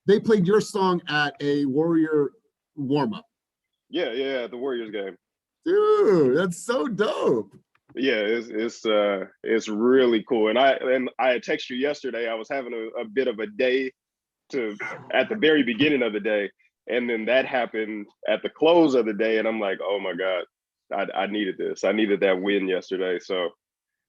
they played your song at a Warrior warm-up. Yeah, the Warriors game. Dude, that's so dope. Yeah, it's really cool. And I had texted you yesterday. I was having a bit of a day at the very beginning of the day, and then that happened at the close of the day, and I'm like, oh my God, I needed this. I needed that win yesterday. So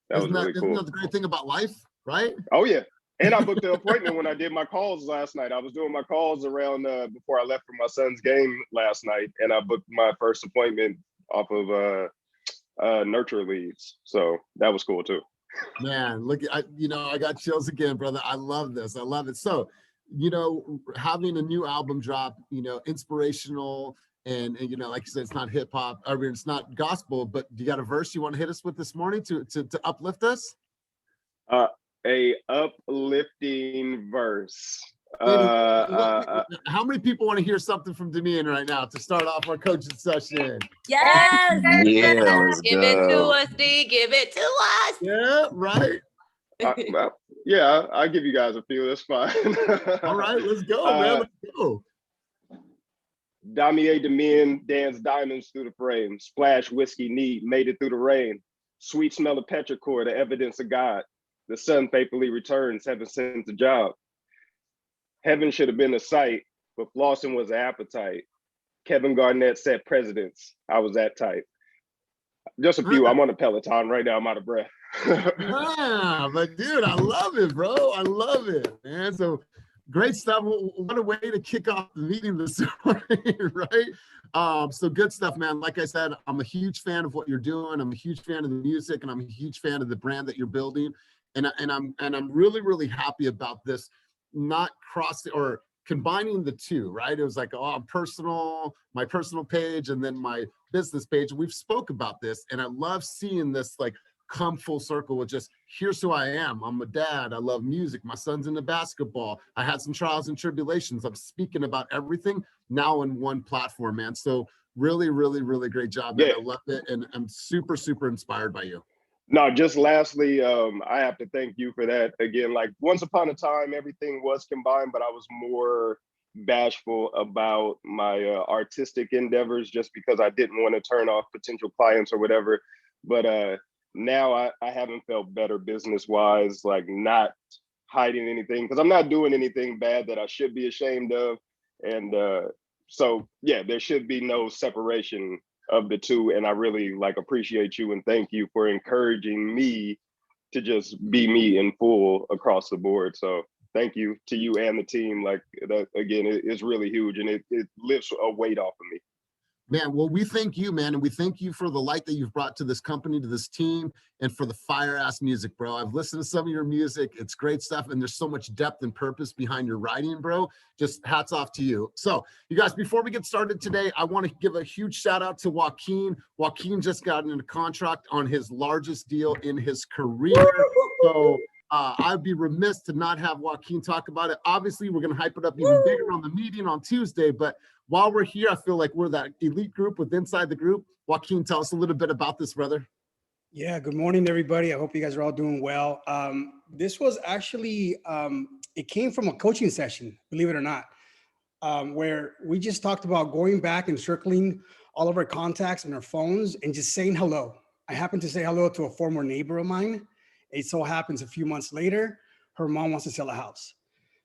that was really cool. Isn't that the great thing about life, right? Oh yeah. And I booked the appointment when I did my calls last night. I was doing my calls around before I left for my son's game last night, and I booked my first appointment off of nurture leads. So that was cool too. Man, look, I got chills again, brother. I love this. I love it. So, having a new album drop, inspirational and like you said, it's not hip hop, I mean, it's not gospel, but you got a verse you want to hit us with this morning to uplift us? A uplifting verse. How many people want to hear something from Damian right now to start off our coaching session? Yes. Yeah, let's Give it to us, D. Give it to us. Yeah, right. I'll give you guys a few. That's fine. All right, let's go, man. Let's go. Damier Damien danced diamonds through the frame. Splash whiskey neat, made it through the rain. Sweet smell of petrichor, the evidence of God. The sun faithfully returns, heaven sends a job. Heaven should have been a sight, but flossing was an appetite. Kevin Garnett set presidents. I was that type. Just a few. I'm on a Peloton right now. I'm out of breath. Yeah, but dude, I love it, bro. I love it, man. So great stuff. What a way to kick off the meeting this morning, right? So good stuff, man. Like I said, I'm a huge fan of what you're doing. I'm a huge fan of the music, and I'm a huge fan of the brand that you're building. And I'm really, really happy about this, not crossing or combining the two, right? It was like, my personal page, and then my business page. We've spoke about this, and I love seeing this like come full circle with just, here's who I am. I'm a dad. I love music. My son's into basketball. I had some trials and tribulations. I'm speaking about everything now in one platform, man. So really, really, really great job, man. Yeah. I love it, and I'm super, super inspired by you. No, just lastly, I have to thank you for that. Again, like once upon a time, everything was combined, but I was more bashful about my artistic endeavors just because I didn't want to turn off potential clients or whatever. But now I haven't felt better business-wise, like not hiding anything, because I'm not doing anything bad that I should be ashamed of. And so, yeah, there should be no separation of the two, and I really appreciate you and thank you for encouraging me to just be me in full across the board. So thank you to you and the team. Like that again, it's really huge, and it lifts a weight off of me. Man, well, we thank you, man, and we thank you for the light that you've brought to this company, to this team, and for the fire-ass music, bro. I've listened to some of your music. It's great stuff, and there's so much depth and purpose behind your writing, bro. Just hats off to you. So, you guys, before we get started today, I want to give a huge shout-out to Joaquin. Joaquin just got into contract on his largest deal in his career. So, I'd be remiss to not have Joaquin talk about it. Obviously, we're going to hype it up even bigger on the meeting on Tuesday, but while we're here, I feel like we're that elite group with inside the group. Joaquin, tell us a little bit about this, brother. Yeah, good morning, everybody. I hope you guys are all doing well. This was actually, it came from a coaching session, believe it or not, where we just talked about going back and circling all of our contacts and our phones and just saying hello. I happened to say hello to a former neighbor of mine. It so happens a few months later, her mom wants to sell a house.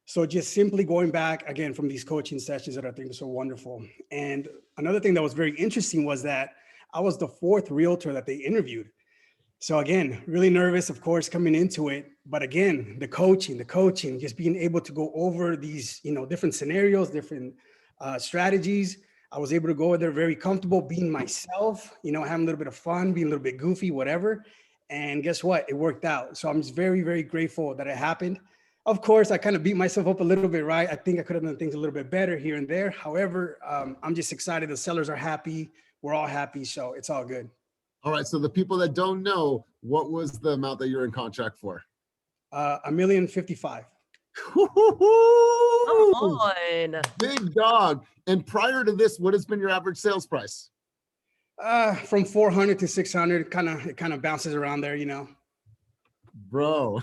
So just simply going back again from these coaching sessions that I think are so wonderful. And another thing that was very interesting was that I was the fourth realtor that they interviewed. So again, really nervous, of course, coming into it. But again, the coaching, just being able to go over these, different scenarios, different strategies. I was able to go there very comfortable, being myself, having a little bit of fun, being a little bit goofy, whatever. And guess what? It worked out. So I'm just very, very grateful that it happened. Of course, I kind of beat myself up a little bit, right? I think I could have done things a little bit better here and there. However, I'm just excited. The sellers are happy. We're all happy. So it's all good. All right. So the people that don't know, what was the amount that you're in contract for? $1,055,000. Come on. Big dog. And prior to this, what has been your average sales price? From 400 to 600, it kind of bounces around there, Bro,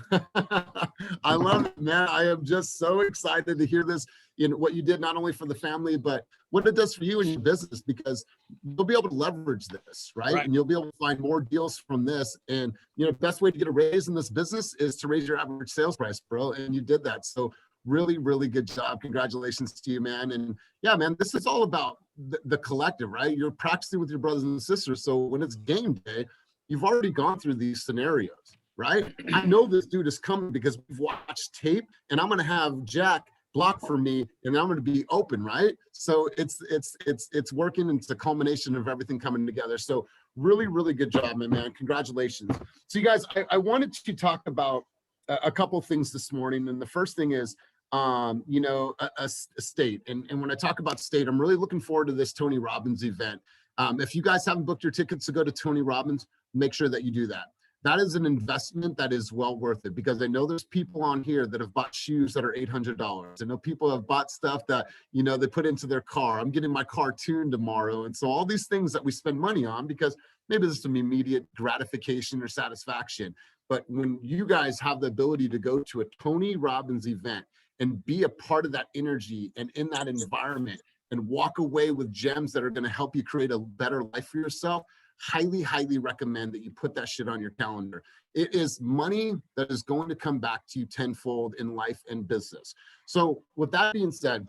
I love it, man. I am just so excited to hear this in what you did, not only for the family, but what it does for you and your business, because you'll be able to leverage this, right? Right. And you'll be able to find more deals from this. And, you know, best way to get a raise in this business is to raise your average sales price, bro. And you did that. So really, really good job. Congratulations to you, man. And yeah, man, this is all about the collective, right? You're practicing with your brothers and sisters. So when it's game day, you've already gone through these scenarios, right? I know this dude is coming because we've watched tape, and I'm going to have Jack block for me, and I'm going to be open, right? So it's working, and it's a culmination of everything coming together. So really, really good job, my man. Congratulations. So you guys, I wanted to talk about a couple of things this morning, and the first thing is, you know, a state. And when I talk about state, I'm really looking forward to this Tony Robbins event. If you guys haven't booked your tickets to go to Tony Robbins, make sure that you do that. That is an investment that is well worth it, because I know there's people on here that have bought shoes that are $800. I know people have bought stuff that, you know, they put into their car. I'm getting my car tuned tomorrow. And so all these things that we spend money on, because maybe there's some immediate gratification or satisfaction. But when you guys have the ability to go to a Tony Robbins event and be a part of that energy and in that environment and walk away with gems that are going to help you create a better life for yourself, highly, highly recommend that you put that shit on your calendar. It is money that is going to come back to you tenfold in life and business. So with that being said,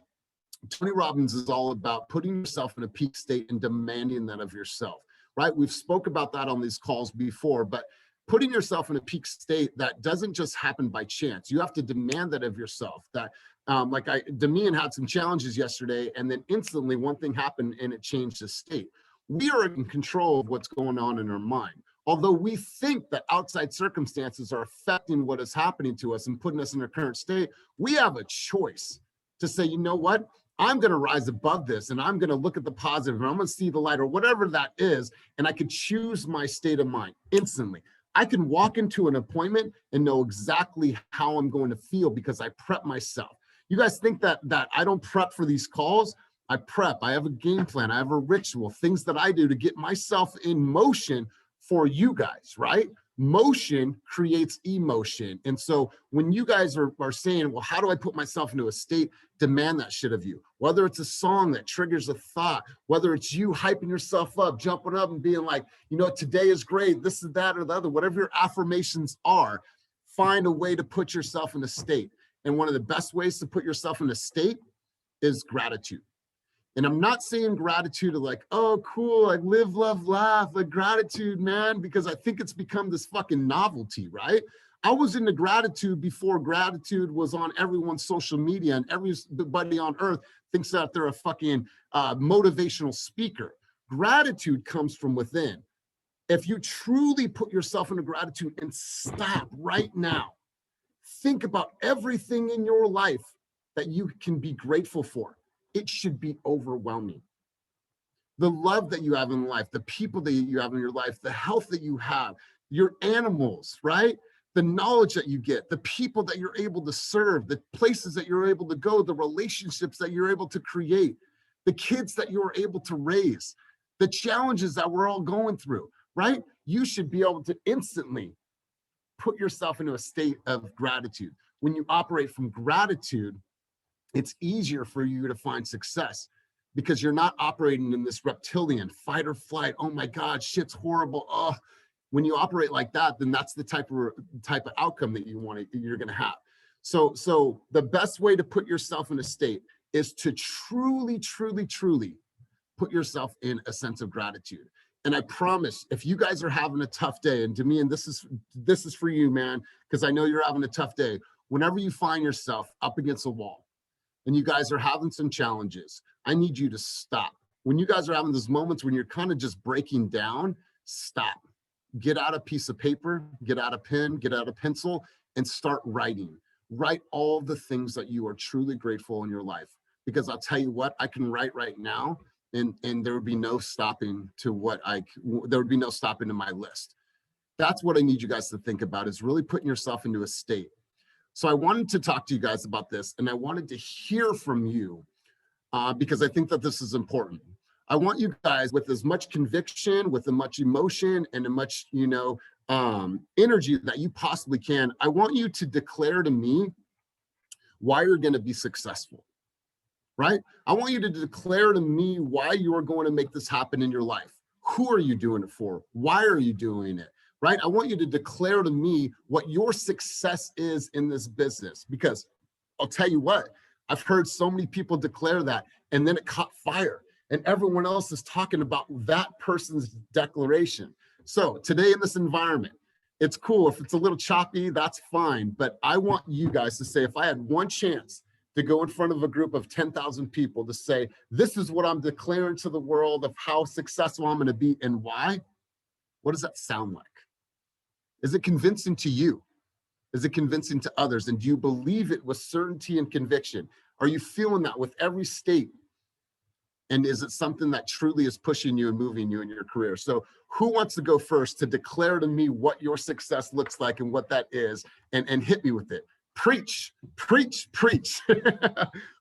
Tony Robbins is all about putting yourself in a peak state and demanding that of yourself, right? We've spoke about that on these calls before, but putting yourself in a peak state, that doesn't just happen by chance. You have to demand that of yourself. That Demian had some challenges yesterday, and then instantly one thing happened and it changed his state. We are in control of what's going on in our mind. Although we think that outside circumstances are affecting what is happening to us and putting us in our current state, we have a choice to say, you know what? I'm going to rise above this, and I'm going to look at the positive, and I'm going to see the light, or whatever that is, and I can choose my state of mind instantly. I can walk into an appointment and know exactly how I'm going to feel because I prep myself. You guys think that I don't prep for these calls? I prep. I have a game plan. I have a ritual, things that I do to get myself in motion for you guys, right? Motion creates emotion. And so when you guys are saying, well, how do I put myself into a state? Demand that shit of you. Whether it's a song that triggers a thought, whether it's you hyping yourself up, jumping up and being like, you know, today is great, this is that or the other, whatever your affirmations are, find a way to put yourself in a state. And one of the best ways to put yourself in a state is gratitude. And I'm not saying gratitude of like, oh, cool, like live, love, laugh, like gratitude, man, because I think it's become this fucking novelty, right? I was into gratitude before gratitude was on everyone's social media, and everybody on earth thinks that they're a fucking motivational speaker. Gratitude comes from within. If you truly put yourself into gratitude and stop right now, think about everything in your life that you can be grateful for. It should be overwhelming. The love that you have in life, the people that you have in your life, the health that you have, your animals, right? The knowledge that you get, the people that you're able to serve, the places that you're able to go, the relationships that you're able to create, the kids that you're able to raise, the challenges that we're all going through, right? You should be able to instantly put yourself into a state of gratitude. When you operate from gratitude, it's easier for you to find success because you're not operating in this reptilian fight or flight. Oh my God, shit's horrible. Oh, when you operate like that, then that's the type of outcome that you're going to have. So the best way to put yourself in a state is to truly, truly, truly put yourself in a sense of gratitude. And I promise, if you guys are having a tough day, and Demian, this is for you, man, because I know you're having a tough day. Whenever you find yourself up against a wall and you guys are having some challenges, I need you to stop. When you guys are having those moments when you're kind of just breaking down, stop. Get out a piece of paper, get out a pen, get out a pencil, and start writing. Write all the things that you are truly grateful in your life. Because I'll tell you what, I can write right now, and there would be no stopping to there would be no stopping to my list. That's what I need you guys to think about, is really putting yourself into a state. So I wanted to talk to you guys about this, and I wanted to hear from you because I think that this is important. I want you guys with as much conviction, with as much emotion, and as much, energy that you possibly can, I want you to declare to me why you're going to be successful, right? I want you to declare to me why you are going to make this happen in your life. Who are you doing it for? Why are you doing it? Right? I want you to declare to me what your success is in this business, because I'll tell you what, I've heard so many people declare that, and then it caught fire, and everyone else is talking about that person's declaration. So today in this environment, it's cool. If it's a little choppy, that's fine. But I want you guys to say, if I had one chance to go in front of a group of 10,000 people to say, this is what I'm declaring to the world of how successful I'm going to be and why, what does that sound like? Is it convincing to you? Is it convincing to others? And do you believe it with certainty and conviction? Are you feeling that with every state? And is it something that truly is pushing you and moving you in your career? So who wants to go first to declare to me what your success looks like and what that is, and hit me with it? Preach, preach, preach.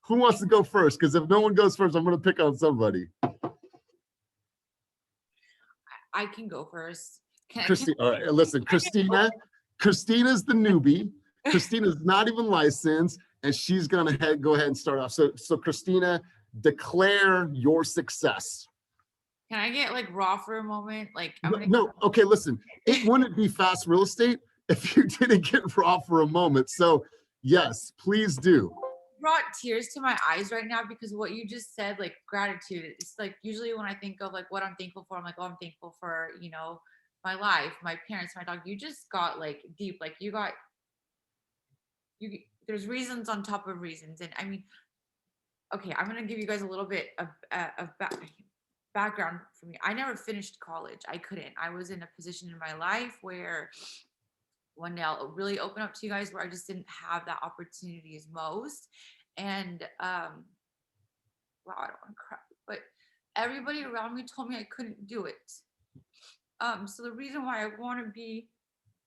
Who wants to go first? Because if no one goes first, I'm going to pick on somebody. I can go first. All right, listen, Christina's the newbie. Christina's not even licensed, and she's going to go ahead and start off. So Christina, declare your success. Can I get like raw for a moment? Like No, okay, listen, it wouldn't be fast real estate if you didn't get raw for a moment. So yes, please do. Brought tears to my eyes right now because what you just said, like gratitude. It's like usually when I think of like what I'm thankful for, I'm like, oh, I'm thankful for, my life, my parents, my dog. You just got like deep, like there's reasons on top of reasons. And I mean, okay, I'm gonna give you guys a little bit of background for me. I never finished college. I couldn't. I was in a position in my life where one day I'll really open up to you guys where I just didn't have that opportunity as most. And wow, I don't want to cry, but everybody around me told me I couldn't do it. So the reason why I want to be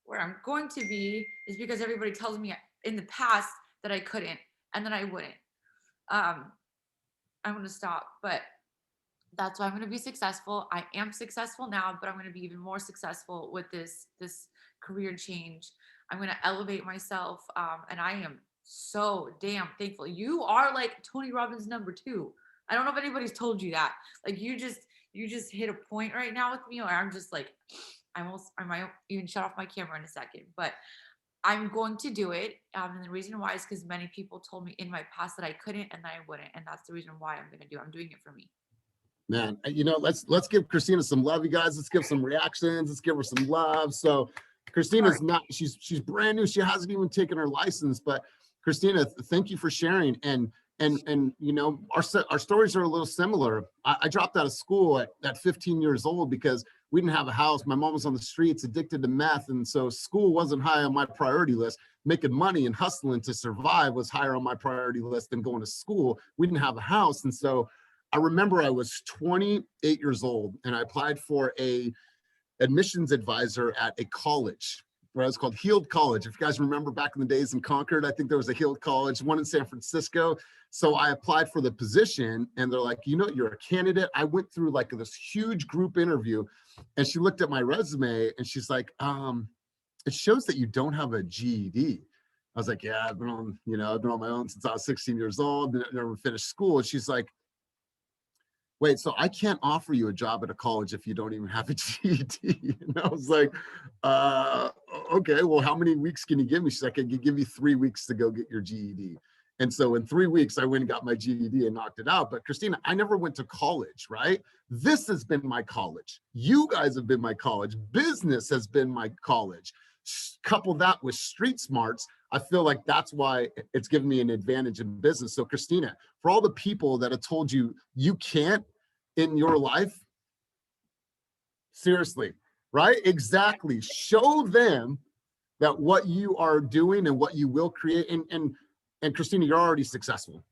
where I'm going to be is because everybody tells me in the past that I couldn't and that I wouldn't. I'm going to stop, but that's why I'm going to be successful. I am successful now, but I'm going to be even more successful with this career change. I'm going to elevate myself. And I am so damn thankful. You are like Tony Robbins #2. I don't know if anybody's told you that. Like you just hit a point right now with me, or I'm just like, I might even shut off my camera in a second, but I'm going to do it. And the reason why is because many people told me in my past that I couldn't and that I wouldn't. And that's the reason why I'm going to do it. I'm doing it for me. Man, let's give Christina some love, you guys. Let's give some reactions. Let's give her some love. So Christina's she's brand new. She hasn't even taken her license, but Christina, thank you for sharing. And our stories are a little similar. I dropped out of school at 15 years old because we didn't have a house. My mom was on the streets, addicted to meth. And so school wasn't high on my priority list. Making money and hustling to survive was higher on my priority list than going to school. We didn't have a house. And so I remember I was 28 years old and I applied for a admissions advisor at a college. Where it was called Heald College. If you guys remember back in the days in Concord, I think there was a Heald College, one in San Francisco. So I applied for the position and they're like, you're a candidate. I went through like this huge group interview and she looked at my resume and she's like, it shows that you don't have a GED. I was like, yeah, I've been on my own since I was 16 years old, never finished school. And she's like, wait, so I can't offer you a job at a college if you don't even have a GED. And I was like, okay, well, how many weeks can you give me? She's like, I can give you 3 weeks to go get your GED. And so in 3 weeks, I went and got my GED and knocked it out. But Christina, I never went to college, right? This has been my college. You guys have been my college. Business has been my college. Couple that with street smarts, I feel like that's why it's given me an advantage in business. So Christina, for all the people that have told you you can't in your life, seriously, right? Exactly. Show them that what you are doing and what you will create. And Christina, you're already successful.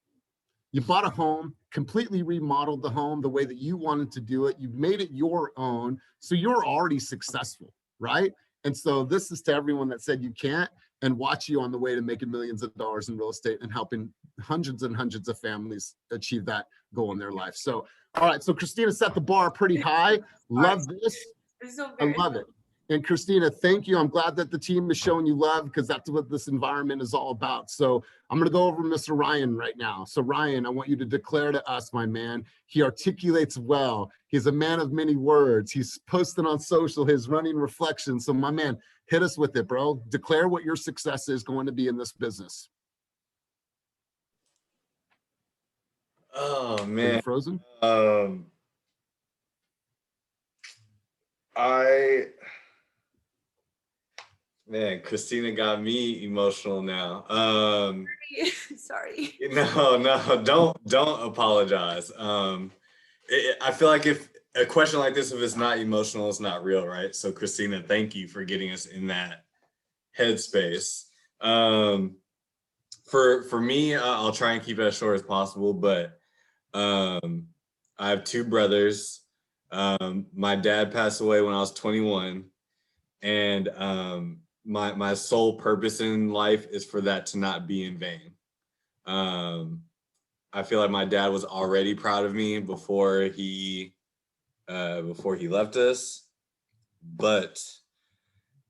You bought a home, completely remodeled the home the way that you wanted to do it. You've made it your own. So you're already successful, right? And so this is to everyone that said you can't, and watch you on the way to making millions of dollars in real estate and helping hundreds and hundreds of families achieve that goal in their life. So, all right. So Christina set the bar pretty high. Love this. So I love it. And Christina, thank you. I'm glad that the team is showing you love because that's what this environment is all about. So I'm going to go over Mr. Ryan right now. So Ryan, I want you to declare to us, my man, he articulates well. He's a man of many words. He's posting on social, his running reflections. So my man, hit us with it, bro. Declare what your success is going to be in this business. Oh Are you man. frozen? Man, Christina got me emotional now. Sorry. No, don't apologize. I feel like if a question like this, if it's not emotional, it's not real, right? So Christina, thank you for getting us in that headspace. For me, I'll try and keep it as short as possible, but I have two brothers. My dad passed away when I was 21, and my sole purpose in life is for that to not be in vain. I feel like my dad was already proud of me before he left us, but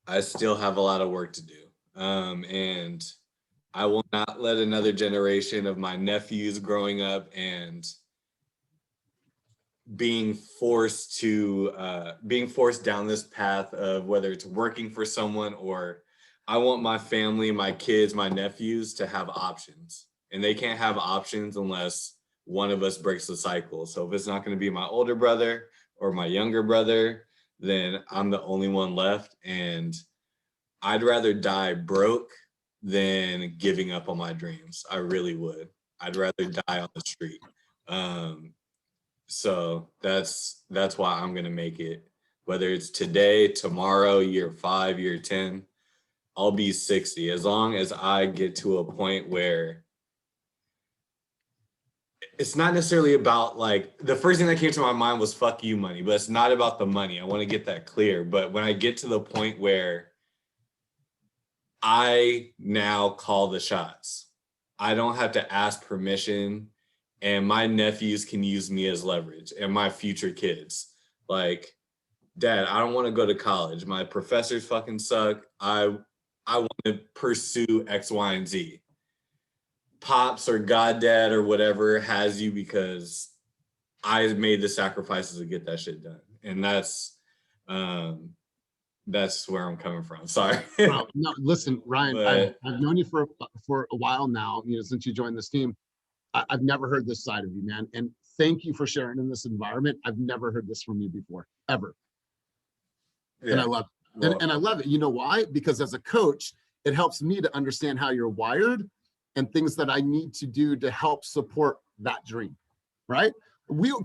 I still have a lot of work to do. And I will not let another generation of my nephews growing up and being forced down this path of whether it's working for someone or I want my family, my kids, my nephews to have options, and they can't have options unless one of us breaks the cycle. So if it's not going to be my older brother or my younger brother, then I'm the only one left, and I'd rather die broke than giving up on my dreams. I really would. I'd rather die on the street. So that's why I'm gonna make it. Whether it's today, tomorrow, year 5, year 10, I'll be 60. As long as I get to a point where it's not necessarily about, like, the first thing that came to my mind was fuck you money, but it's not about the money. I want to get that clear. But when I get to the point where I now call the shots, I don't have to ask permission, and my nephews can use me as leverage, and my future kids. Like, Dad, I don't want to go to college. My professors fucking suck. I want to pursue X, Y, and Z. Pops or goddad or whatever has you because I made the sacrifices to get that shit done. And that's where I'm coming from. Sorry. No, listen, Ryan, But I've known you for a while now, since you joined this team. I've never heard this side of you, man. And thank you for sharing in this environment. I've never heard this from you before, ever. yeah. And I love it. Well, And I love it. You know why? Because as a coach, it helps me to understand how you're wired and things that I need to do to help support that dream, right?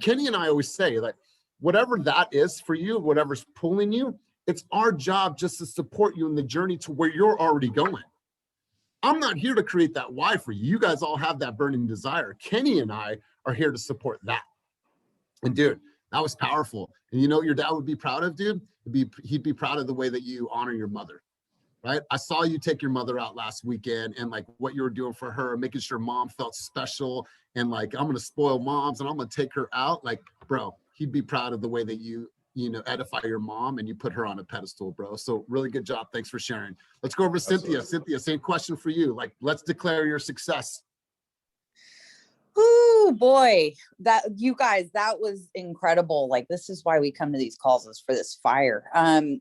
Kenny and I always say, like, whatever that is for you, whatever's pulling you, it's our job just to support you in the journey to where you're already going. I'm not here to create that why for you. You guys all have that burning desire. Kenny and I are here to support that. And dude, that was powerful. And you know what your dad would be proud of, dude? He'd be proud of the way that you honor your mother, right? I saw you take your mother out last weekend and like what you were doing for her, making sure mom felt special, and like, I'm going to spoil moms and I'm going to take her out. Like, bro, he'd be proud of the way that you edify your mom and you put her on a pedestal, bro. So really good job. Thanks for sharing. Let's go over to Cynthia. Cynthia, same question for you. Like, let's declare your success. Oh boy, that was incredible. Like, this is why we come to these calls, is for this fire.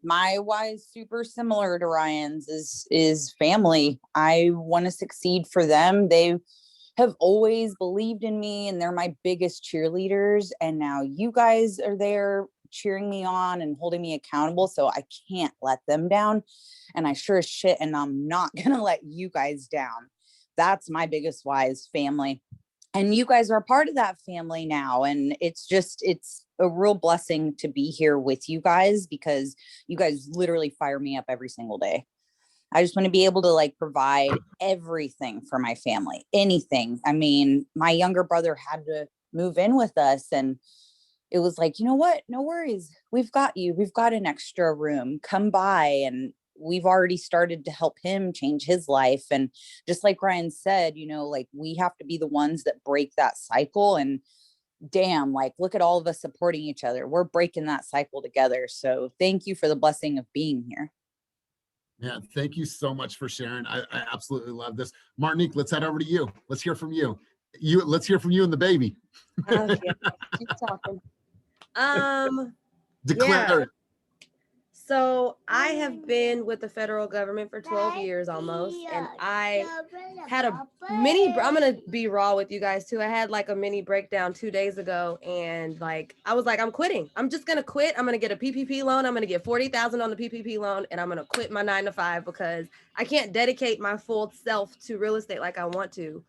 My why is super similar to Ryan's, is family. I want to succeed for them. They have always believed in me and they're my biggest cheerleaders. And now you guys are there cheering me on and holding me accountable. So I can't let them down. And I sure as shit, and I'm not going to let you guys down. That's my biggest why, is family. And you guys are a part of that family now. And it's a real blessing to be here with you guys, because you guys literally fire me up every single day. I just want to be able to like provide everything for my family, anything. I mean, my younger brother had to move in with us, and it was like, you know what? No worries. We've got you. We've got an extra room. Come by. And we've already started to help him change his life. And just like Ryan said, like, we have to be the ones that break that cycle. And damn, like, look at all of us supporting each other. We're breaking that cycle together. So thank you for the blessing of being here. Yeah, thank you so much for sharing. I absolutely love this. Martinique, let's head over to you. Let's hear from you. Let's hear from you and the baby. Okay. Keep talking. Declare it. So I have been with the federal government for 12 years almost, and I had a mini, I'm gonna be raw with you guys too. I had like a mini breakdown 2 days ago, and like I was like, I'm quitting. I'm just gonna quit. I'm gonna get a PPP loan. I'm gonna get 40,000 on the PPP loan, and I'm gonna quit my 9 to 5 because I can't dedicate my full self to real estate like I want to.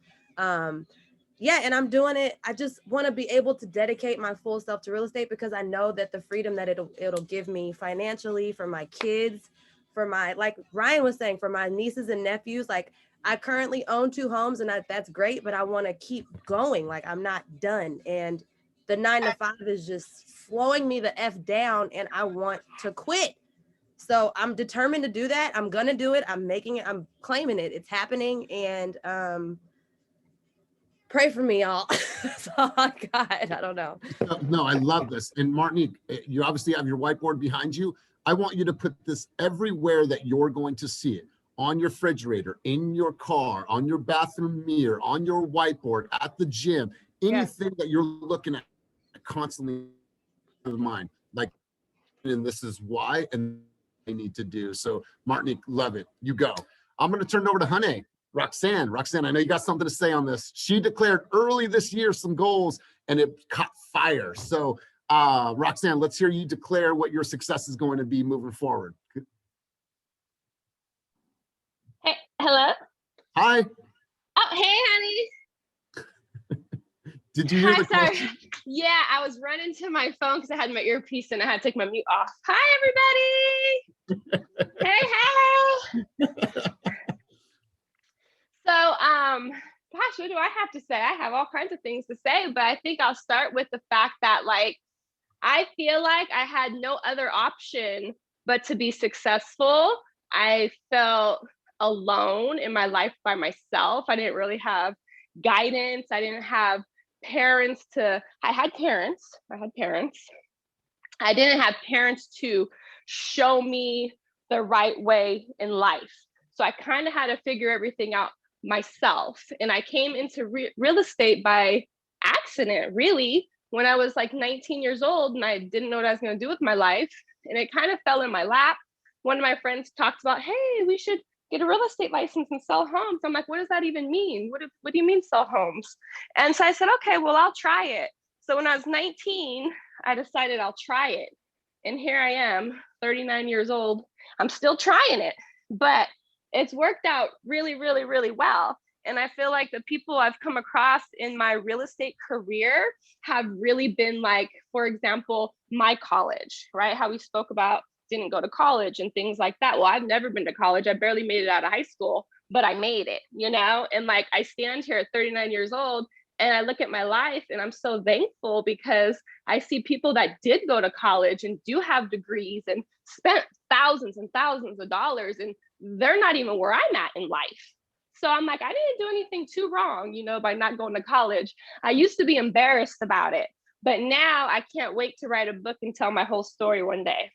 Yeah, and I'm doing it. I just want to be able to dedicate my full self to real estate because I know that the freedom that it'll give me financially, for my kids, for my, like Ryan was saying, for my nieces and nephews. Like, I currently own 2 homes, and that's great, but I want to keep going. Like, I'm not done. And the 9 to 5 is just slowing me the F down, and I want to quit. So I'm determined to do that. I'm gonna do it. I'm making it. I'm claiming it. It's happening. And pray for me, y'all. That's all I got. I don't know. No, I love this. And Martinique, you obviously have your whiteboard behind you. I want you to put this everywhere that you're going to see it. On your refrigerator, in your car, on your bathroom mirror, on your whiteboard, at the gym, anything that you're looking at constantly in the mind. Like, and this is why, and they need to do. So Martinique, love it. You go. I'm going to turn it over to Hane. Roxanne, I know you got something to say on this. She declared early this year some goals and it caught fire. So Roxanne, let's hear you declare what your success is going to be moving forward. Hey, hello. Hi. Oh, hey, honey. Did you hear the Sorry. question? Yeah, I was running to my phone because I had my earpiece and I had to take my mute off. Hi, everybody. Hey. So, gosh, what do I have to say? I have all kinds of things to say, but I think I'll start with the fact that, like, I feel like I had no other option but to be successful. I felt alone in my life by myself. I didn't really have guidance. I didn't have parents I had parents. I didn't have parents to show me the right way in life. So I kind of had to figure everything out myself. And I came into real estate by accident, really, when I was like 19 years old and I didn't know what I was going to do with my life. And it kind of fell in my lap. One of my friends talked about, hey, we should get a real estate license and sell homes. I'm like, what does that even mean? What do you mean sell homes? And so I said, okay, well, I'll try it. So when I was 19, I decided I'll try it. And here I am, 39 years old. I'm still trying it, but it's worked out really, really, really well. And I feel like the people I've come across in my real estate career have really been like, for example, my college, right? How we spoke about didn't go to college and things like that. Well, I've never been to college. I barely made it out of high school, but I made it, you know? And like, I stand here at 39 years old and I look at my life and I'm so thankful because I see people that did go to college and do have degrees and spent thousands and thousands of dollars, and they're not even where I'm at in life. So I'm like, I didn't do anything too wrong, you know, by not going to college. I used to be embarrassed about it, but now I can't wait to write a book and tell my whole story one day.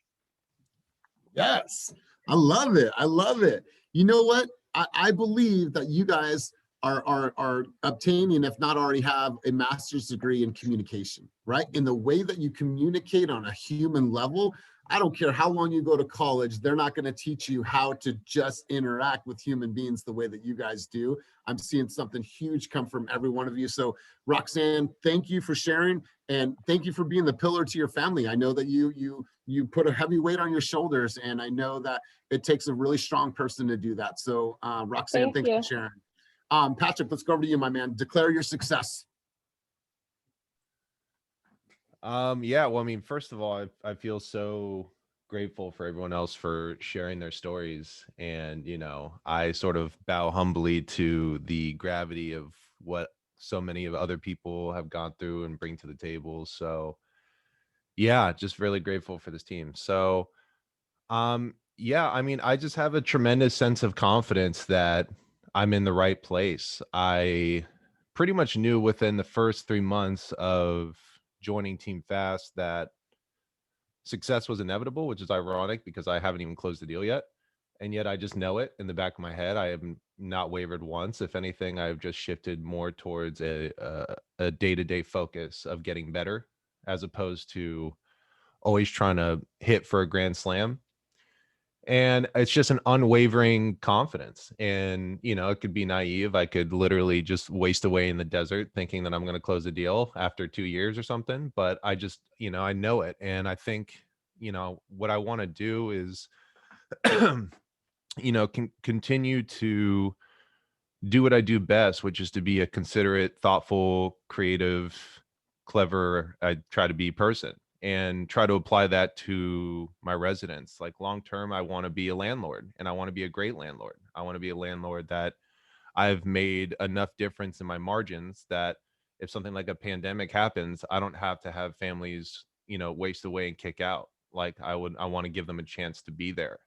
Yes, I love it. I love it. You know what? I believe that you guys are obtaining, if not already have, a master's degree in communication, right? In the way that you communicate on a human level. I don't care how long you go to college, they're not going to teach you how to just interact with human beings the way that you guys do. I'm seeing something huge come from every one of you. So Roxanne, thank you for sharing, and thank you for being the pillar to your family. I know that you put a heavy weight on your shoulders, and I know that it takes a really strong person to do that. So Roxanne, thanks for sharing. Patrick, let's go over to you, my man. Declare your success. Yeah, well, I mean, first of all, I feel so grateful for everyone else for sharing their stories. And, you know, I sort of bow humbly to the gravity of what so many of other people have gone through and bring to the table. So yeah, just really grateful for this team. So yeah, I mean, I just have a tremendous sense of confidence that I'm in the right place. I pretty much knew within the first 3 months of joining Team Fast that success was inevitable, which is ironic because I haven't even closed the deal yet. And yet I just know it in the back of my head. I have not wavered once. If anything, I've just shifted more towards a day-to-day focus of getting better, as opposed to always trying to hit for a grand slam. And it's just an unwavering confidence. And, you know, it could be naive. I could literally just waste away in the desert thinking that I'm going to close a deal after 2 years or something. But I just, you know, I know it. And I think, you know, what I want to do is, you know, continue to do what I do best, which is to be a considerate, thoughtful, creative, clever, I try to be person, and try to apply that to my residents. Like long term, I want to be a landlord, and I want to be a great landlord. I want to be a landlord that I've made enough difference in my margins that if something like a pandemic happens, I don't have to have families, you know, waste away and kick out. Like I want to give them a chance to be there.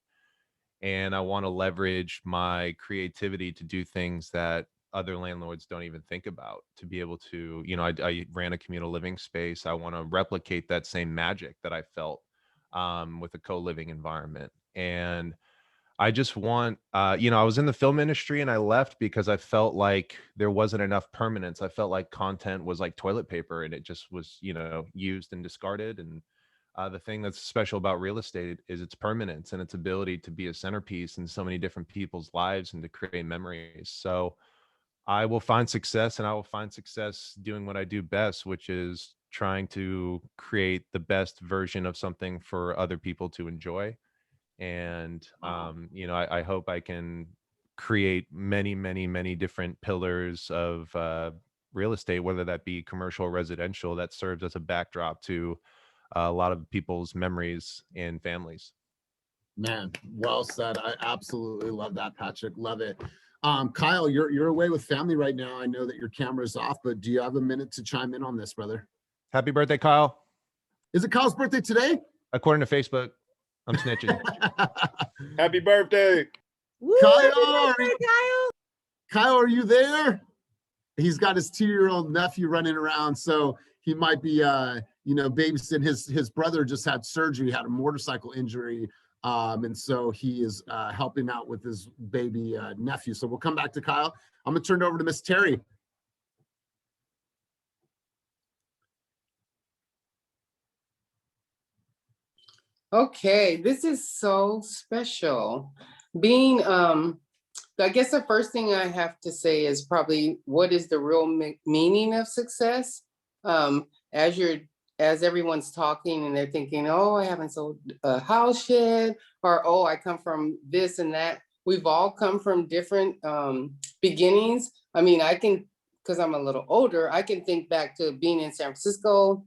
And I want to leverage my creativity to do things that other landlords don't even think about, to be able to, you know, I ran a communal living space. I want to replicate that same magic that I felt with a co-living environment. And I just want, you know, I was in the film industry and I left because I felt like there wasn't enough permanence. I felt like content was like toilet paper and it just was, you know, used and discarded. And the thing that's special about real estate is its permanence and its ability to be a centerpiece in so many different people's lives and to create memories. So I will find success, and I will find success doing what I do best, which is trying to create the best version of something for other people to enjoy. And, you know, I hope I can create many, many, many different pillars of real estate, whether that be commercial or residential, that serves as a backdrop to a lot of people's memories and families. Man, well said. I absolutely love that, Patrick. Love it. Kyle, you're away with family right now. I know that your camera's off, but do you have a minute to chime in on this, brother? Happy birthday, Kyle. Is it Kyle's birthday today? According to Facebook, I'm snitching. Happy birthday. Woo, Kyle, happy are birthday, you- Kyle. Kyle, are you there? He's got his 2-year-old nephew running around, so he might be, you know, babysitting. His brother just had surgery, had a motorcycle injury, and so he is helping out with his baby nephew. So we'll come back to Kyle. I'm gonna turn it over to Miss Terry. Okay, this is so special. Being, I guess the first thing I have to say is probably what is the real meaning of success? As everyone's talking and they're thinking, oh, I haven't sold a house yet, or oh, I come from this and that. We've all come from different beginnings. I mean, I can, because I'm a little older, I can think back to being in San Francisco,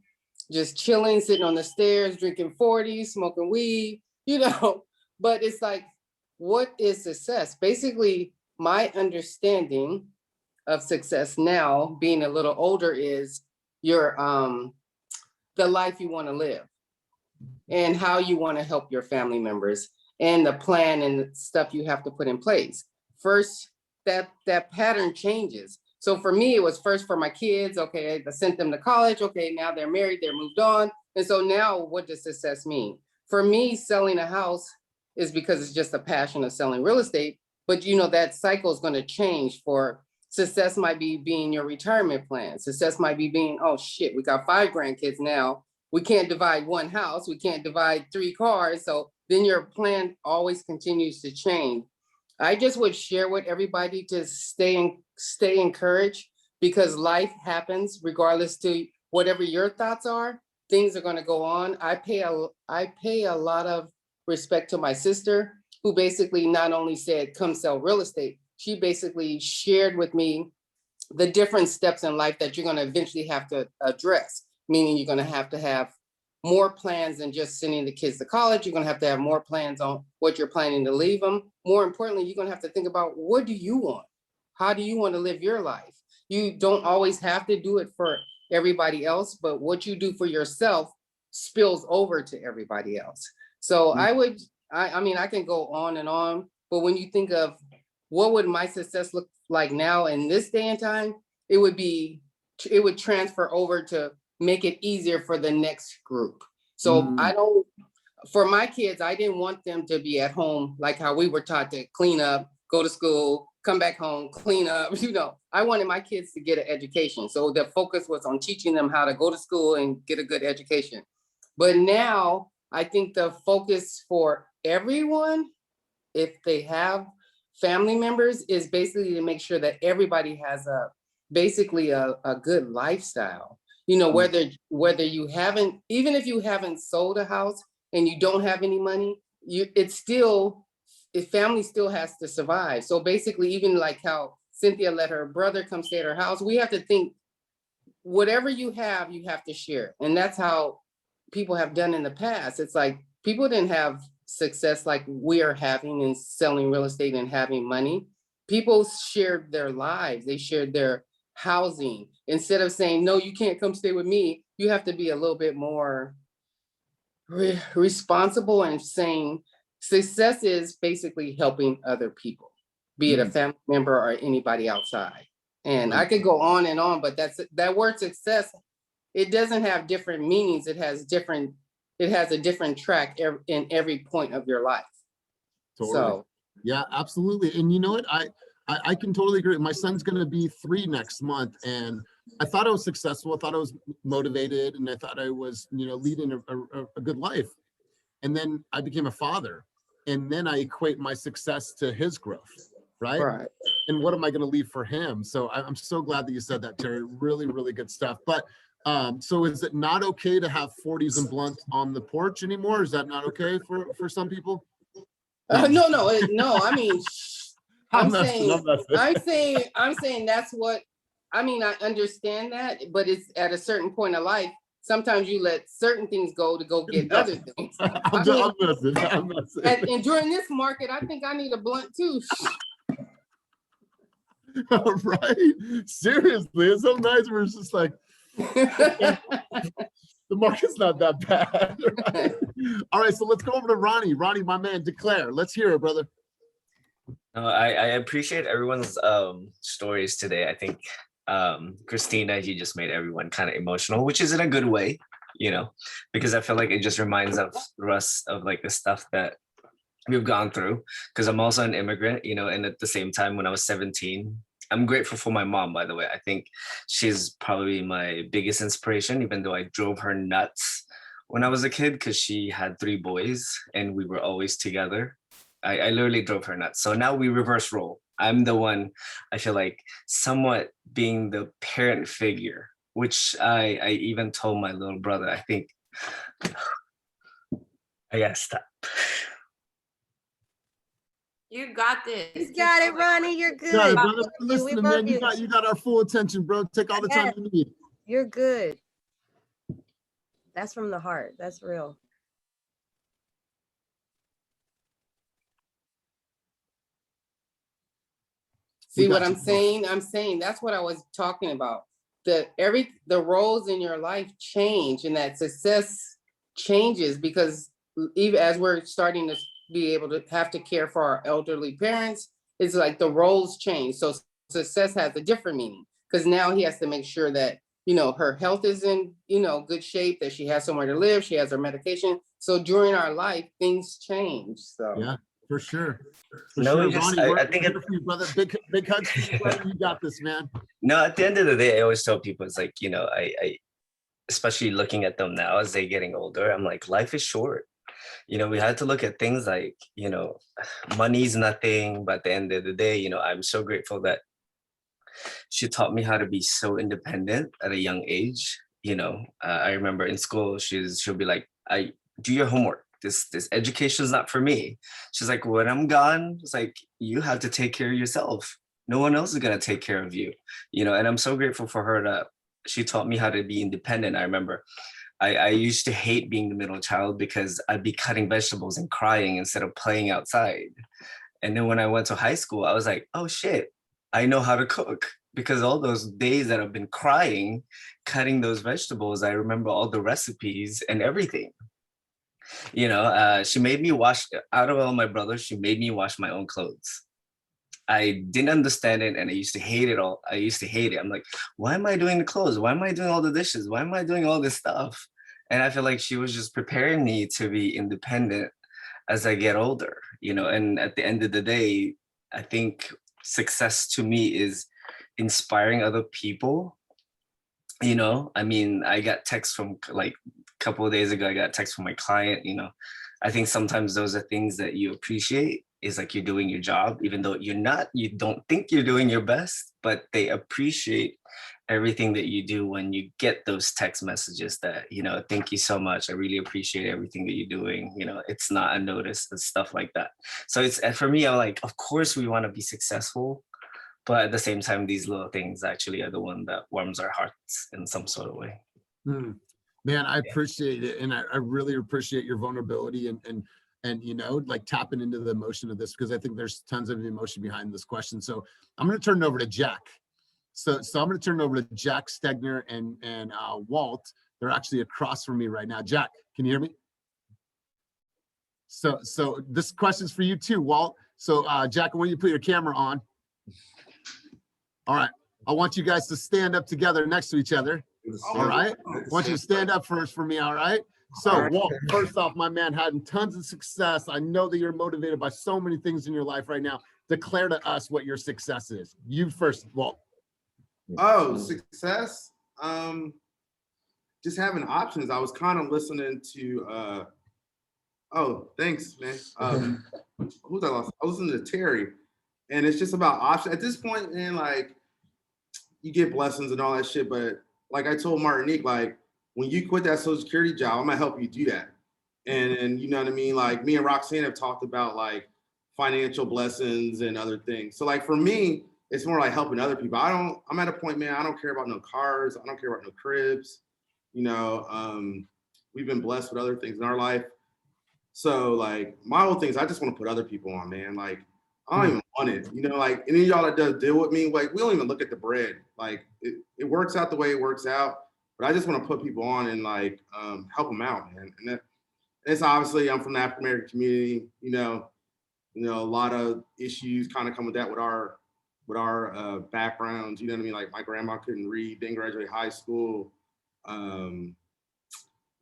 just chilling, sitting on the stairs, drinking 40, smoking weed, you know, but it's like, what is success? Basically, my understanding of success now, being a little older, is your the life you want to live and how you want to help your family members and the plan and the stuff you have to put in place. First, that pattern changes. So for me, it was first for my kids. Okay, I sent them to college. Okay, now they're married, they're moved on. And so now what does success mean? For me, selling a house is because it's just a passion of selling real estate. But you know, that cycle is going to change. For success might be being your retirement plan. Success might be being, oh shit, we got 5 grandkids now. We can't divide one house. We can't divide 3 cars. So then your plan always continues to change. I just would share with everybody to stay encouraged, because life happens regardless to whatever your thoughts are. Things are going to go on. I pay a lot of respect to my sister, who basically not only said, come sell real estate, she basically shared with me the different steps in life that you're going to eventually have to address, meaning you're going to have more plans than just sending the kids to college. You're going to have more plans on what you're planning to leave them. More importantly, you're going to have to think about, what do you want? How do you want to live your life? You don't always have to do it for everybody else, but what you do for yourself spills over to everybody else. So I mean, I can go on and on, but when you think of what would my success look like now in this day and time, it would transfer over to make it easier for the next group. So for my kids, I didn't want them to be at home like how we were taught to clean up, go to school, come back home, clean up. I wanted my kids to get an education. So the focus was on teaching them how to go to school and get a good education. But now I think the focus for everyone, if they have family members, is basically to make sure that everybody has basically a good lifestyle. Whether you haven't, even if you haven't sold a house and you don't have any money, family still has to survive. So basically, even like how Cynthia let her brother come stay at her house, we have to think, whatever you have to share. And that's how people have done in the past. It's like people didn't have success like we are having in selling real estate and having money. People shared their lives. They shared their housing. Instead of saying, no, you can't come stay with me, you have to be a little bit more responsible and saying success is basically helping other people, be it a family member or anybody outside. And I could go on and on, but that word success, it doesn't have different meanings. It has a different track in every point of your life. Totally. So yeah, absolutely. And you know what? I can totally agree. My son's going to be 3 next month, and I thought I was successful. I thought I was motivated, and I thought I was, leading a good life. And then I became a father, and then I equate my success to his growth, right? Right. And what am I going to leave for him? So I'm so glad that you said that, Terry. Really, really good stuff. But so is it not okay to have 40s and blunts on the porch anymore? Is that not okay for some people? No. I mean, I'm saying that's what, I mean, I understand that, but it's at a certain point of life. Sometimes you let certain things go to go get other things. I'm messing. And during this market, I think I need a blunt too. Right? Seriously, it's so nice. We're just like, the market's not that bad. Right? All right, so let's go over to Ronnie. Ronnie, my man, declare. Let's hear it, brother. I appreciate everyone's stories today. I think Christina, you just made everyone kind of emotional, which is in a good way, because I feel like it just reminds us of like the stuff that we've gone through. Because I'm also an immigrant, and at the same time, when I was 17, I'm grateful for my mom, by the way. I think she's probably my biggest inspiration, even though I drove her nuts when I was a kid because she had 3 boys and we were always together. I literally drove her nuts. So now we reverse role. I'm the one, I feel like, somewhat being the parent figure, which I even told my little brother, I think, I gotta stop. You got this. You got it, Ronnie. You're good. Got it, brother. Listen, man, you got our full attention, bro. Take all the time you need. You're good. That's from the heart. That's real. See what I'm saying? I'm saying that's what I was talking about. The roles in your life change, and that success changes because even as we're starting to be able to have to care for our elderly parents, it's like the roles change. So success has a different meaning because now he has to make sure that, her health is in, good shape, that she has somewhere to live, she has her medication. So during our life, things change. So yeah, for sure. Ronnie, I think you, brother. Big hugs. You got this, man. No, at the end of the day, I always tell people it's like, I especially looking at them now as they're getting older, I'm like, life is short. We had to look at things like, money's nothing, but at the end of the day, I'm so grateful that she taught me how to be so independent at a young age. I remember in school, she'll be like, I do your homework. This education is not for me. She's like, when I'm gone, it's like, you have to take care of yourself. No one else is going to take care of you, and I'm so grateful for her she taught me how to be independent. I remember I used to hate being the middle child because I'd be cutting vegetables and crying instead of playing outside. And then when I went to high school, I was like, oh shit, I know how to cook, because all those days that I've been crying, cutting those vegetables, I remember all the recipes and everything. She made me wash, out of all my brothers, she made me wash my own clothes. I didn't understand it, and I used to hate it all. I used to hate it. I'm like, why am I doing the clothes? Why am I doing all the dishes? Why am I doing all this stuff? And I feel like she was just preparing me to be independent as I get older, you know. And at the end of the day, I think success to me is inspiring other people. You know, I mean, I got text from like a couple of days ago, I got text from my client, you know. I think sometimes those are things that you appreciate, is like you're doing your job, even though you don't think you're doing your best, but they appreciate everything that you do when you get those text messages that, you know, thank you so much. I really appreciate everything that you're doing. You know, it's not unnoticed and stuff like that. So it's, for me, I'm like, of course we want to be successful, but at the same time, these little things actually are the one that warms our hearts in some sort of way. Man, I appreciate it. And I really appreciate your vulnerability and, you know, like tapping into the emotion of this, because I think there's tons of emotion behind this question. So I'm going to turn it over to Jack. So I'm going to turn it over to Jack Stegner and Walt. They're actually across from me right now. Jack, can you hear me? So this question's for you too, Walt. So Jack, I want you to put your camera on. All right. I want you guys to stand up together next to each other. All right. I want you to stand up first for me. All right. So Walt, first off, my man, having tons of success. I know that you're motivated by so many things in your life right now. Declare to us what your success is. You first, Walt. Oh, success. Just having options. I was kind of listening to oh, thanks, man. Who's I lost? I was listening to Terry, and it's just about options. At this point, man, like, you get blessings and all that shit, but like I told Martinique, like, when you quit that Social Security job, I'm gonna help you do that. And you know what I mean? Like, me and Roxanne have talked about like financial blessings and other things. So like for me, it's more like helping other people. I'm at a point, man, I don't care about no cars. I don't care about no cribs. You know, we've been blessed with other things in our life. So like my whole thing is I just want to put other people on, man. Like, I don't even want it, you know, like any of y'all that does deal with me, like, we don't even look at the bread. Like it works out the way it works out, but I just want to put people on and like help them out, man. And it's obviously, I'm from the African-American community, you know, a lot of issues kind of come with that with our backgrounds, you know what I mean? Like my grandma couldn't read, didn't graduate high school. You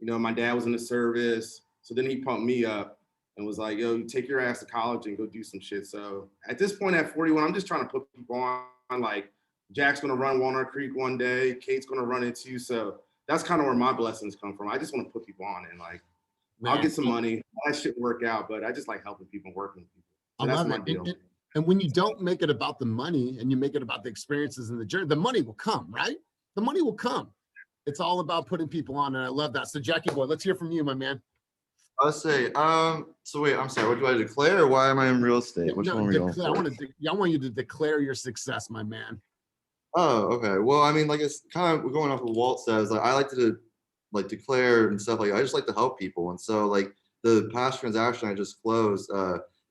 know, my dad was in the service. So then he pumped me up and was like, yo, you take your ass to college and go do some shit. So at this point at 41, I'm just trying to put people on, like, Jack's gonna run Walnut Creek one day, Kate's gonna run it too. So that's kind of where my blessings come from. I just want to put people on and like, man, I'll get some money. That shit work out, but I just like helping people and working with people. So that's my deal. And when you don't make it about the money and you make it about the experiences and the journey, the money will come, right? The money will come. It's all about putting people on, and I love that. So Jackie boy, let's hear from you, my man. I'll say, so wait, I'm sorry, what do I declare, or why am I in real estate? Which one are we going for? I want you to declare your success, my man. Oh, okay. Well, I mean, like, it's kind of going off what Walt says. Like, I like to like declare and stuff. Like, I just like to help people. And so like the past transaction I just closed,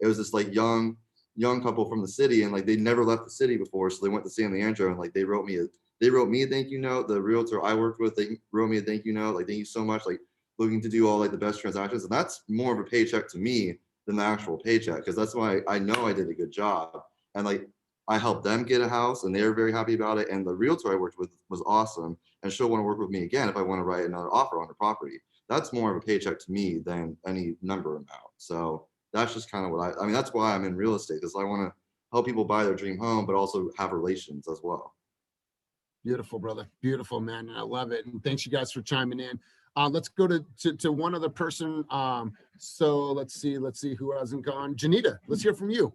it was this like young couple from the city, and like they never left the city before. So they went to San Leandro, and like they wrote me a thank you note. The realtor I worked with, they wrote me a thank you note. Like, thank you so much. Like, looking to do all like the best transactions. And that's more of a paycheck to me than the actual paycheck, because that's why I know I did a good job. And like, I helped them get a house and they were very happy about it. And the realtor I worked with was awesome. And she'll want to work with me again if I want to write another offer on her property. That's more of a paycheck to me than any number amount. So that's just kind of what I mean, that's why I'm in real estate, because I want to help people buy their dream home, but also have relations as well. Beautiful, brother. Beautiful, man. And I love it. And thanks you guys for chiming in. Let's go to one other person. So let's see who hasn't gone. Janita, let's hear from you.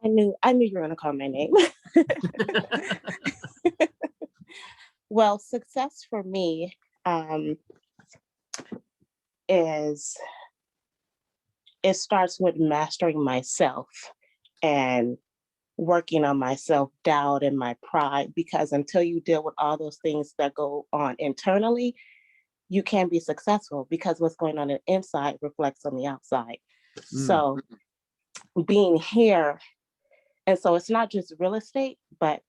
I knew you were going to call my name. Well, success for me is, it starts with mastering myself and working on my self-doubt and my pride, because until you deal with all those things that go on internally, you can't be successful, because what's going on inside reflects on the outside. So being here, and so it's not just real estate, but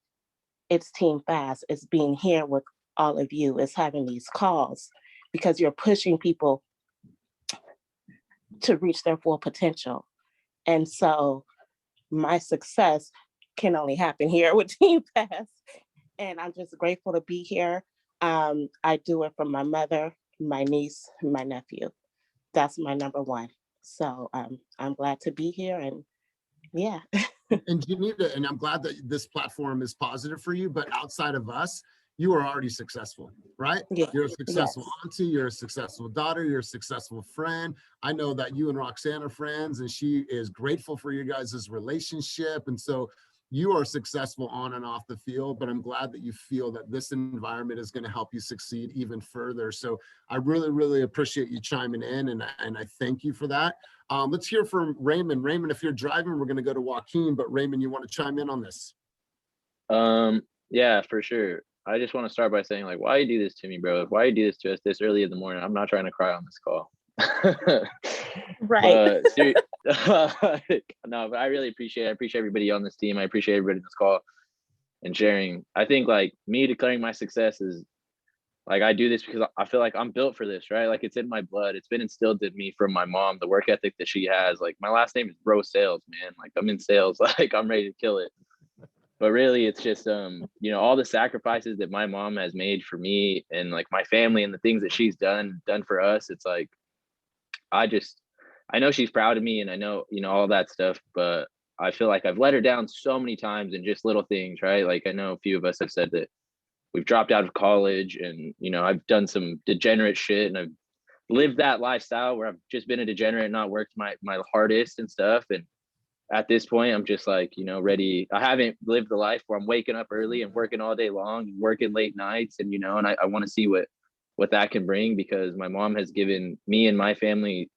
it's Team Fast. It's being here with all of you. It's having these calls, because you're pushing people to reach their full potential. And so my success can only happen here with Team Pass. And I'm just grateful to be here. I do it for my mother, my niece, my nephew. That's my number one. So I'm glad to be here, and yeah. And Janita, and I'm glad that this platform is positive for you, but outside of us, you are already successful, right? Yeah. You're a successful Yes. auntie, you're a successful daughter, you're a successful friend. I know that you and Roxanne are friends, and she is grateful for you guys' relationship. And so you are successful on and off the field, but I'm glad that you feel that this environment is going to help you succeed even further. So I really, really appreciate you chiming in, and I thank you for that. Let's hear from Raymond. Raymond, if you're driving, we're going to go to Joaquin, but Raymond, you want to chime in on this? Yeah, for sure. I just want to start by saying, like, why you do this to me, bro? Why you do this to us this early in the morning? I'm not trying to cry on this call. Right. No, but I really appreciate it. I appreciate everybody on this team. I appreciate everybody in this call and sharing. I think like me declaring my success is like, I do this because I feel like I'm built for this, right? Like it's in my blood. It's been instilled in me from my mom, the work ethic that she has. Like my last name is Bro Sales, man. Like I'm in sales, like I'm ready to kill it. But really it's just you know, all the sacrifices that my mom has made for me and like my family and the things that she's done for us. It's like I know she's proud of me and I know, you know, all that stuff, but I feel like I've let her down so many times in just little things, right? Like I know a few of us have said that we've dropped out of college and, you know, I've done some degenerate shit and I've lived that lifestyle where I've just been a degenerate and not worked my hardest and stuff. And at this point, I'm just like, you know, ready. I haven't lived the life where I'm waking up early and working all day long, working late nights. And, you know, and I want to see what that can bring because my mom has given me and my family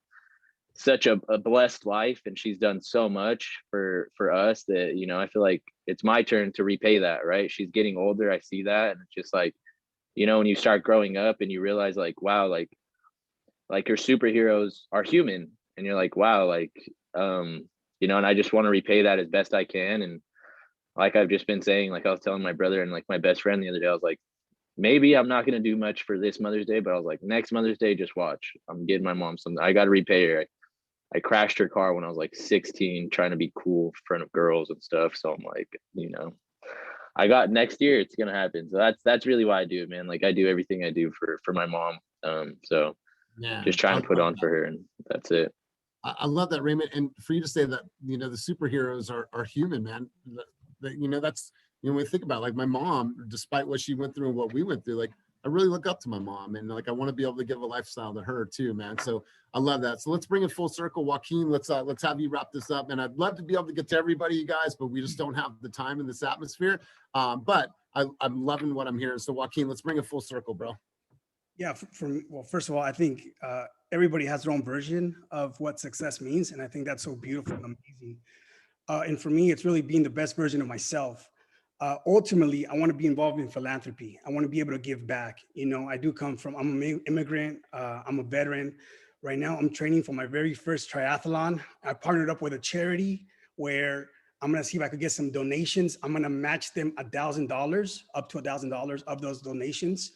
such a blessed life and she's done so much for us that, you know, I feel like it's my turn to repay that, right? She's getting older. I see that. And it's just like, you know, when you start growing up and you realize like, wow, like your superheroes are human and you're like, wow, like, you know, and I just want to repay that as best I can. And like, I've just been saying, like I was telling my brother and like my best friend the other day, I was like, maybe I'm not going to do much for this Mother's Day, but I was like, next Mother's Day, just watch. I'm getting my mom something. I got to repay her. I crashed her car when I was like 16, trying to be cool in front of girls and stuff. So I'm like, you know, I got next year, it's going to happen. So that's really why I do it, man. Like I do everything I do for my mom. So Yeah, just trying to put on for her and that's it. I love that, Raymond. And for you to say that, you know, the superheroes are human, man. You know, that's, you know, when we think about it, like my mom, despite what she went through and what we went through, like I really look up to my mom and like I want to be able to give a lifestyle to her too, man. So I love that. So let's bring it full circle. Joaquin, let's have you wrap this up. And I'd love to be able to get to everybody, you guys, but we just don't have the time in this atmosphere. But I'm loving what I'm hearing. So Joaquin, let's bring it full circle, bro. Yeah, well, first of all, I think everybody has their own version of what success means. And I think that's so beautiful and amazing. And for me, it's really being the best version of myself. Ultimately, I want to be involved in philanthropy. I want to be able to give back. You know, I'm an immigrant. I'm a veteran. Right now, I'm training for my very first triathlon. I partnered up with a charity where I'm going to see if I could get some donations. I'm going to match them $1,000, up to $1,000 of those donations,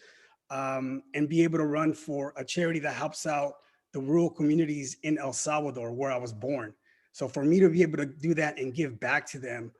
and be able to run for a charity that helps out the rural communities in El Salvador, where I was born. So for me to be able to do that and give back to them,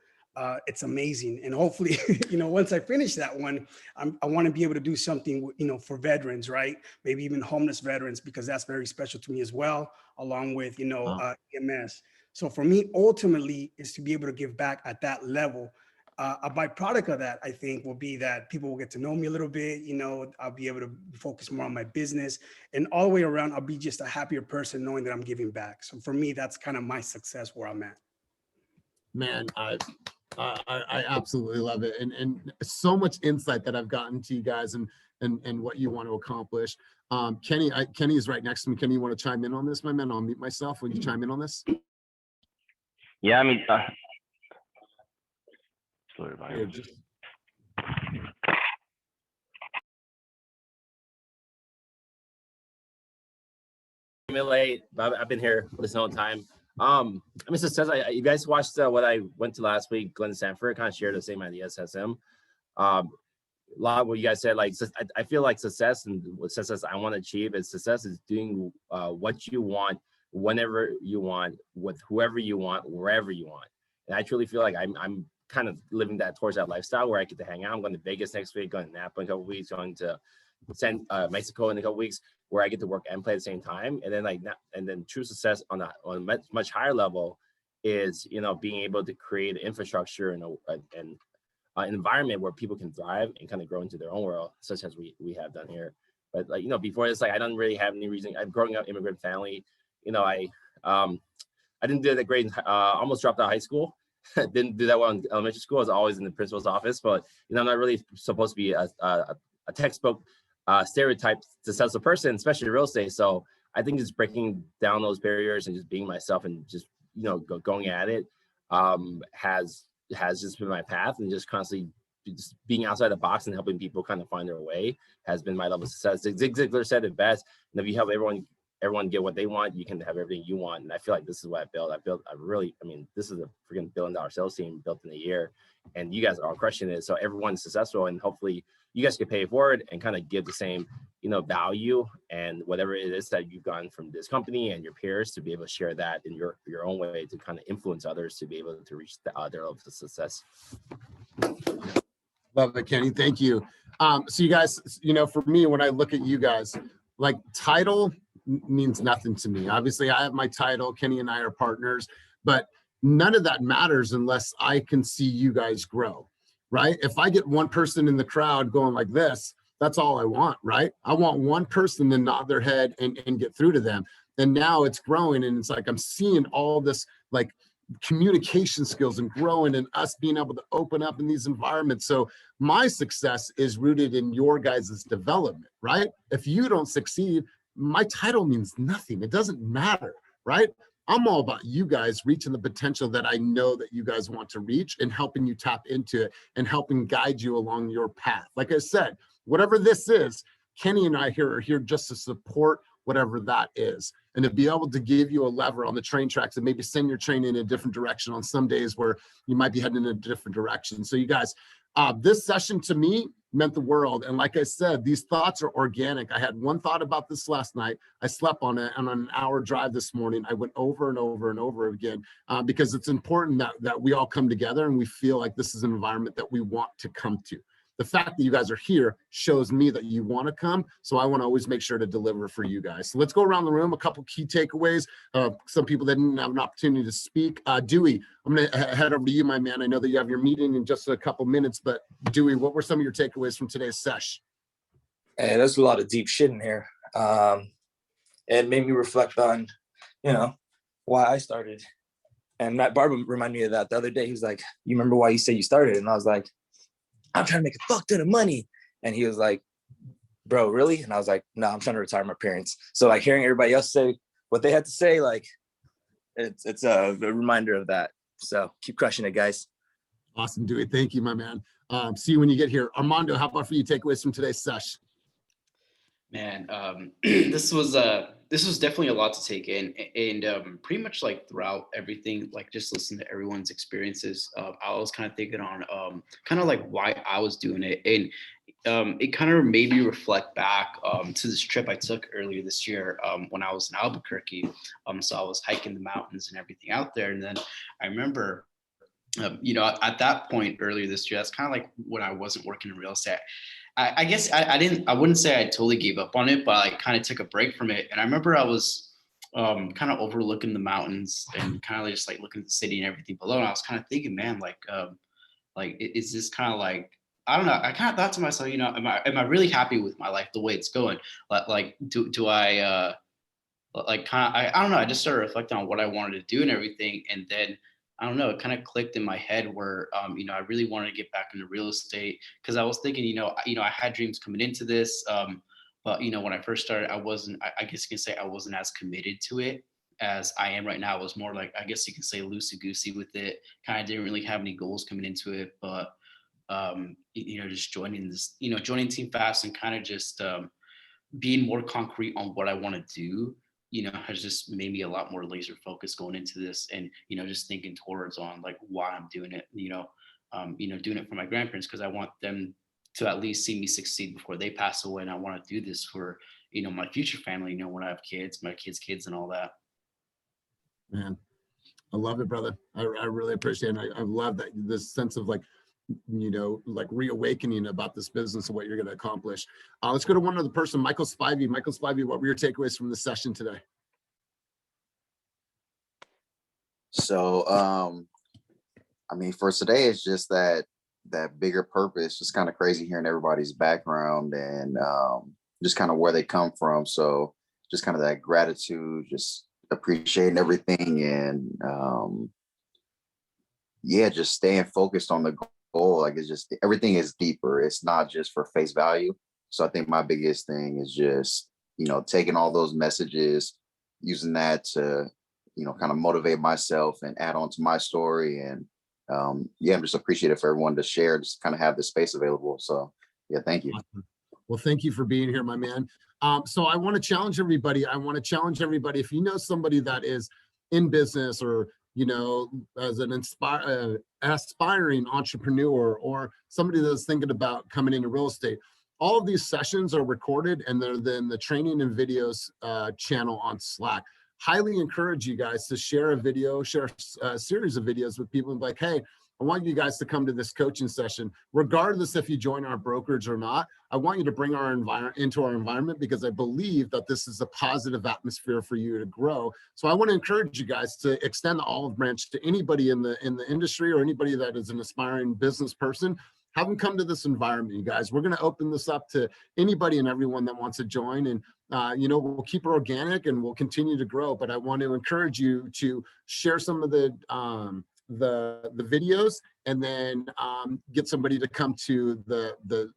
it's amazing. And hopefully, you know, once I finish that one, I want to be able to do something, you know, for veterans, right? Maybe even homeless veterans, because that's very special to me as well, along with, you know, EMS. So for me, ultimately, is to be able to give back at that level. A byproduct of that, I think, will be that people will get to know me a little bit. You know, I'll be able to focus more on my business, and all the way around, I'll be just a happier person knowing that I'm giving back. So for me, that's kind of my success where I'm at. Man, I absolutely love it, and so much insight that I've gotten to you guys and what you want to accomplish. Kenny is right next to me. Kenny, you want to chime in on this, my man? I'll mute myself when you chime in on this. Yeah, I mean, late. I've been here this whole time. I mean, success. You guys watched what I went to last week. Glenn Sanford kind of shared the same ideas as him. A lot of what you guys said, like I feel like success and what success I want to achieve is success is doing what you want whenever you want, with whoever you want, wherever you want. And I truly feel like I'm kind of living that towards that lifestyle where I get to hang out. I'm going to Vegas next week, going to Napa in a couple weeks, going to Mexico in a couple weeks, where I get to work and play at the same time. And then and then true success on a much higher level is, you know, being able to create infrastructure and an environment where people can thrive and kind of grow into their own world, such as we have done here. But like, you know, before this, like, I don't really have any reason. I'm growing up immigrant family. You know, I didn't do that great. Almost dropped out of high school. Didn't do that well in elementary school. I was always in the principal's office, but you know, I'm not really supposed to be a textbook stereotype successful person, especially in real estate. So I think just breaking down those barriers and just being myself and just, you know, going at it has just been my path, and just constantly just being outside the box and helping people kind of find their way has been my level of success. Zig Ziglar said it best, and if you help everyone get what they want, you can have everything you want. And I feel like this is what I built. I mean, this is a freaking $1 billion sales team built in a year, and you guys are all crushing it. So everyone's successful, and hopefully you guys can pay it forward and kind of give the same, you know, value and whatever it is that you've gotten from this company and your peers, to be able to share that in your own way to kind of influence others to be able to reach their level of success. Love it, Kenny. Thank you. So you guys, you know, for me, when I look at you guys, like, title means nothing to me. Obviously, I have my title. Kenny and I are partners, but none of that matters unless I can see you guys grow, right? If I get one person in the crowd going like this, that's all I want, right? I want one person to nod their head and get through to them. And now it's growing, and it's like I'm seeing all this like communication skills and growing, and us being able to open up in these environments. So my success is rooted in your guys' development, right? If you don't succeed, my title means nothing. It doesn't matter, right? I'm all about you guys reaching the potential that I know that you guys want to reach, and helping you tap into it and helping guide you along your path. Like I said, whatever this is, Kenny and I are here just to support whatever that is, and to be able to give you a lever on the train tracks and maybe send your train in a different direction on some days where you might be heading in a different direction. So you guys, this session to me meant the world. And like I said, these thoughts are organic. I had one thought about this last night. I slept on it, and on an hour drive this morning, I went over and over and over again, because it's important that we all come together and we feel like this is an environment that we want to come to. The fact that you guys are here shows me that you want to come. So I want to always make sure to deliver for you guys. So let's go around the room. A couple key takeaways. Some people that didn't have an opportunity to speak. Dewey, I'm going to head over to you, my man. I know that you have your meeting in just a couple minutes, but Dewey, what were some of your takeaways from today's sesh? Hey, there's a lot of deep shit in here. It made me reflect on, you know, why I started. And Matt Barber reminded me of that the other day. He was like, "You remember why you said you started?" And I was like, "I'm trying to make a fuck ton of money." And he was like, "Bro, really?" And I was like, "No, I'm trying to retire my parents." So like hearing everybody else say what they had to say, like it's a reminder of that. So keep crushing it, guys. Awesome, Dewey. Thank you, my man. See you when you get here. Armando, how about for you takeaways from today's sesh? Man, this was definitely a lot to take in, and pretty much like throughout everything, like just listening to everyone's experiences, I was kind of thinking on kind of like why I was doing it, and it kind of made me reflect back to this trip I took earlier this year when I was in Albuquerque. So I was hiking the mountains and everything out there, and then I remember, you know, at that point earlier this year, that's kind of like when I wasn't working in real estate. I guess I wouldn't say I totally gave up on it, but I kind of took a break from it. And I remember I was kind of overlooking the mountains and kind of just like looking at the city and everything below. And I was kind of thinking, man, like is this kind of like, I don't know. I kind of thought to myself, you know, am I really happy with my life the way it's going? Like do I like kind of, I don't know. I just started reflecting on what I wanted to do and everything. And then I don't know, it kind of clicked in my head where, you know, I really wanted to get back into real estate, because I was thinking, you know, I had dreams coming into this, but, you know, when I first started, I guess you can say I wasn't as committed to it as I am right now. I was more like, I guess you can say loosey-goosey with it, kind of didn't really have any goals coming into it, but, you know, just joining Team Fast and kind of just being more concrete on what I want to do, you know, has just made me a lot more laser focused going into this, and, you know, just thinking towards on like why I'm doing it, you know, doing it for my grandparents, because I want them to at least see me succeed before they pass away. And I want to do this for, you know, my future family, you know, when I have kids, my kids' kids and all that. Man, I love it, brother. I really appreciate it. I love that, this sense of like, you know, like reawakening about this business and what you're going to accomplish. Let's go to one other person, Michael Spivey. Michael Spivey, what were your takeaways from the session today? So, I mean, for today, it's just that bigger purpose. Just kind of crazy hearing everybody's background and just kind of where they come from. So just kind of that gratitude, just appreciating everything, and yeah, just staying focused on the goal. Like, it's just, everything is deeper. It's not just for face value. So I think my biggest thing is just, you know, taking all those messages, using that to, you know, kind of motivate myself and add on to my story. And yeah, I'm just appreciative for everyone to share, just kind of have this space available. So yeah, thank you. Well, thank you for being here, my man. So I want to challenge everybody. If you know somebody that is in business, or, you know, as an aspiring entrepreneur, or somebody that's thinking about coming into real estate, all of these sessions are recorded, and they're then the training and videos channel on Slack. Highly encourage you guys to share a video, share a series of videos with people and be like, hey, I want you guys to come to this coaching session, regardless if you join our brokerage or not. I want you to bring our into our environment, because I believe that this is a positive atmosphere for you to grow. So I want to encourage you guys to extend the olive branch to anybody in the industry, or anybody that is an aspiring business person. Have them come to this environment, you guys. We're going to open this up to anybody and everyone that wants to join. And you know, we'll keep it organic and we'll continue to grow. But I want to encourage you to share some of the videos, and then get somebody to come to the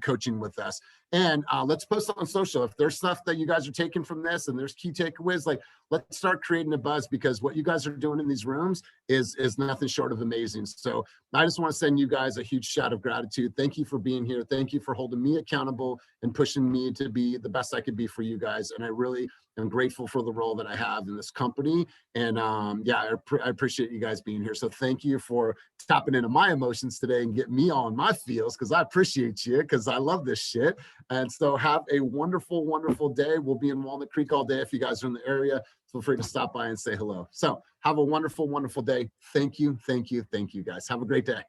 coaching with us. And let's post it on social. If there's stuff that you guys are taking from this and there's key takeaways, like, let's start creating a buzz, because what you guys are doing in these rooms is nothing short of amazing. So I just want to send you guys a huge shout of gratitude. Thank you for being here. Thank you for holding me accountable and pushing me to be the best I could be for you guys. And I really am grateful for the role that I have in this company. And yeah, I appreciate you guys being here. So thank you for tapping into my emotions today and getting me all in my feels, because I appreciate you, because I love this shit. And so have a wonderful, wonderful day. We'll be in Walnut Creek all day. If you guys are in the area, feel free to stop by and say hello. So have a wonderful, wonderful day. Thank you, thank you, thank you, guys. Have a great day.